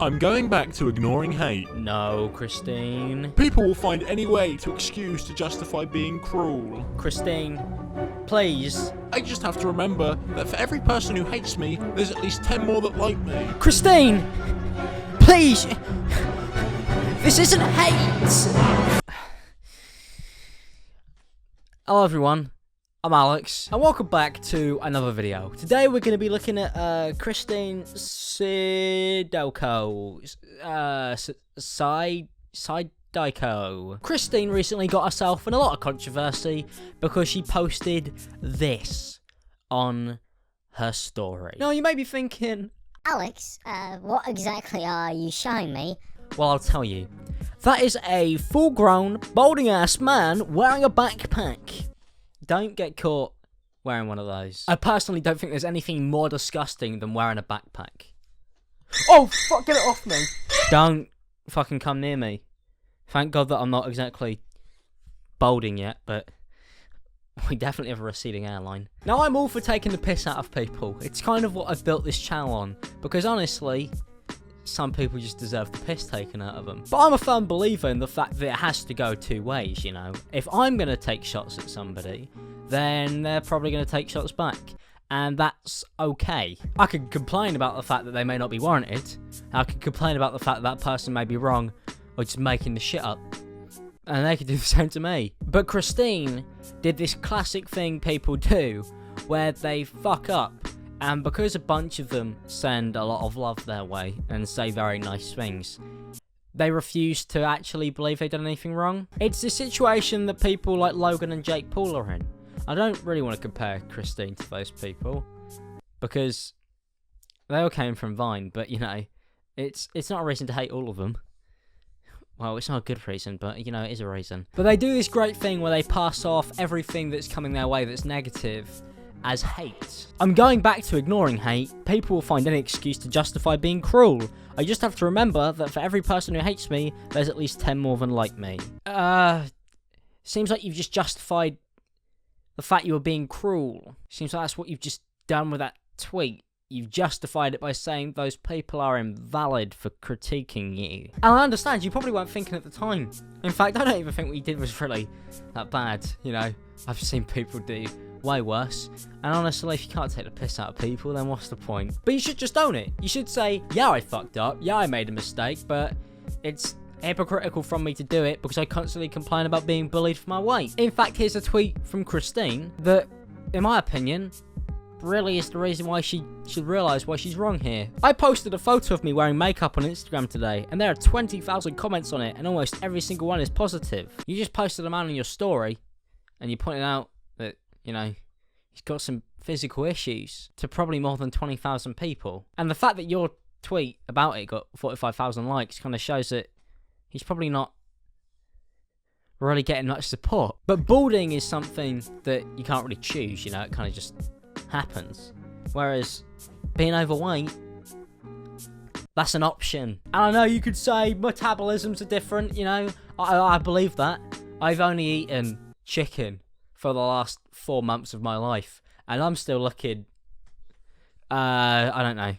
I'm going back to ignoring hate. No, Christine. People will find any way to excuse to justify being cruel. Christine, please. I just have to remember that for every person who hates me, there's at least 10 more that like me. Christine! Please! This isn't hate! Hello everyone, I'm Alex, and welcome back to another video. Today we're going to be looking at Christine Sydelko. Sydelko. Christine recently got herself in a lot of controversy because she posted this on her story. Now you may be thinking, Alex, what exactly are you showing me? well, I'll tell you. That is a full-grown, balding-ass man wearing a backpack. Don't get caught wearing one of those. I personally don't think there's anything more disgusting than wearing a backpack. Oh, fuck, get it off me. Don't fucking come near me. Thank God that I'm not exactly balding yet, but we definitely have a receding hairline. Now, I'm all for taking the piss out of people. It's kind of what I've built this channel on, because honestly, some people just deserve the piss taken out of them. But I'm a firm believer in the fact that it has to go two ways, you know. If I'm going to take shots at somebody, then they're probably going to take shots back. And that's okay. I could complain about the fact that they may not be warranted. I could complain about the fact that that person may be wrong or just making the shit up. And they could do the same to me. But Christine did this classic thing people do where they fuck up. And because a bunch of them send a lot of love their way and say very nice things, they refuse to actually believe they've done anything wrong. It's the situation that people like Logan and Jake Paul are in. I don't really want to compare Christine to those people, because they all came from Vine, but, you know, it's not a reason to hate all of them. Well, it's not a good reason, but, you know, it is a reason. But they do this great thing where they pass off everything that's coming their way that's negative as hate. I'm going back to ignoring hate. People will find any excuse to justify being cruel. I just have to remember that for every person who hates me, there's at least 10 more than like me. Seems like you've just justified the fact you were being cruel. Seems like that's what you've just done with that tweet. You've justified it by saying those people are invalid for critiquing you. And I understand, you probably weren't thinking at the time. In fact, I don't even think what you did was really that bad, you know. I've seen people do way worse, and honestly, if you can't take the piss out of people, then what's the point? But you should just own it. You should say, yeah, I fucked up, yeah, I made a mistake, but it's hypocritical from me to do it because I constantly complain about being bullied for my weight. In fact, here's a tweet from Christine that, in my opinion, really is the reason why she should realise why she's wrong here. I posted a photo of me wearing makeup on Instagram today, and there are 20,000 comments on it, and almost every single one is positive. You just posted a man on your story, and you pointed out that, you know, he's got some physical issues to probably more than 20,000 people. And the fact that your tweet about it got 45,000 likes kind of shows that he's probably not really getting much support. But balding is something that you can't really choose, you know, it kind of just happens. Whereas being overweight, that's an option. And I know you could say metabolisms are different, you know, I believe that. I've only eaten chicken for the last 4 months of my life, and I'm still looking, I don't know,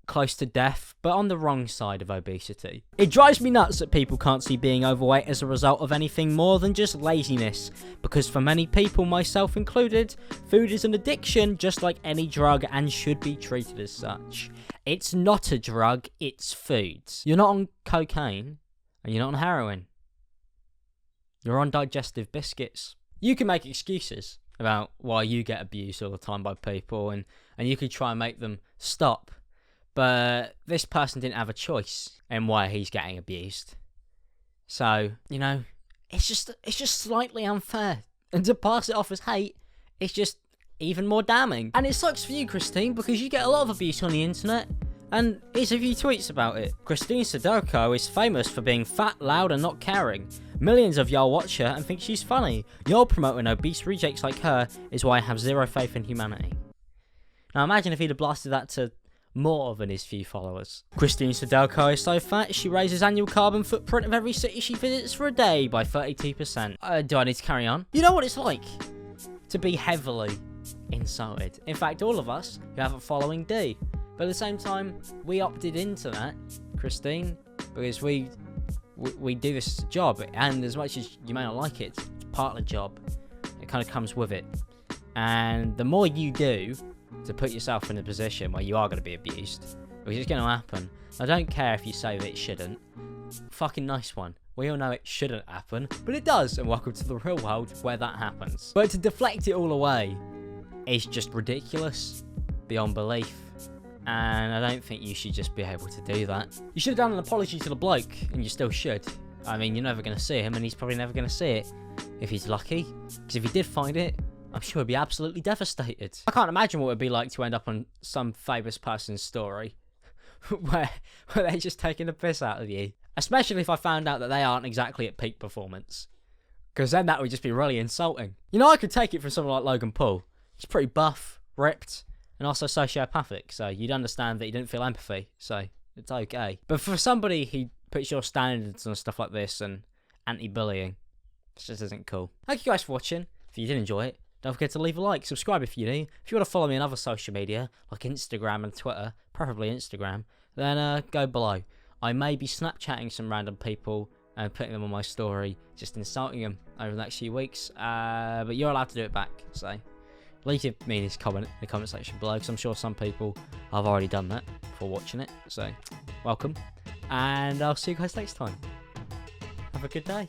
close to death, but on the wrong side of obesity. It drives me nuts that people can't see being overweight as a result of anything more than just laziness, because for many people, myself included, food is an addiction just like any drug and should be treated as such. It's not a drug, it's food. You're not on cocaine, and you're not on heroin. You're on digestive biscuits. You can make excuses about why you get abused all the time by people, and you could try and make them stop. But this person didn't have a choice in why he's getting abused. So, you know, it's just slightly unfair. And to pass it off as hate, it's just even more damning. And it sucks for you, Christine, because you get a lot of abuse on the internet. And here's a few tweets about it. Christine Sydelko is famous for being fat, loud, and not caring. Millions of y'all watch her and think she's funny. Y'all promoting obese rejects like her is why I have zero faith in humanity. Now imagine if he'd have blasted that to more than his few followers. Christine Sydelko is so fat, she raises annual carbon footprint of every city she visits for a day by 32%. Do I need to carry on? You know what it's like to be heavily insulted. In fact, all of us who have a following do. But at the same time, we opted into that, Christine, because we do this as a job, and as much as you may not like it, it's part of the job. It kind of comes with it. And the more you do to put yourself in a position where you are going to be abused, which is going to happen, I don't care if you say that it shouldn't. Fucking nice one. We all know it shouldn't happen, but it does, and welcome to the real world where that happens. But to deflect it all away is just ridiculous, beyond belief, and I don't think you should just be able to do that. You should have done an apology to the bloke, and you still should. I mean, you're never going to see him, and he's probably never going to see it, if he's lucky, because if he did find it, I'm sure he'd be absolutely devastated. I can't imagine what it would be like to end up on some famous person's story, where they're just taking the piss out of you. Especially if I found out that they aren't exactly at peak performance. Because then that would just be really insulting. You know, I could take it from someone like Logan Paul. He's pretty buff, ripped, and also sociopathic. So you'd understand that you didn't feel empathy. So it's okay. But for somebody who puts your standards on stuff like this and anti-bullying, it just isn't cool. Thank you guys for watching. If you did enjoy it, don't forget to leave a like, subscribe if you do. If you want to follow me on other social media, like Instagram and Twitter, preferably Instagram, then go below. I may be Snapchatting some random people and putting them on my story, just insulting them over the next few weeks. But you're allowed to do it back, so leave me this comment in the comment section below, because I'm sure some people have already done that before watching it. So welcome, and I'll see you guys next time. Have a good day.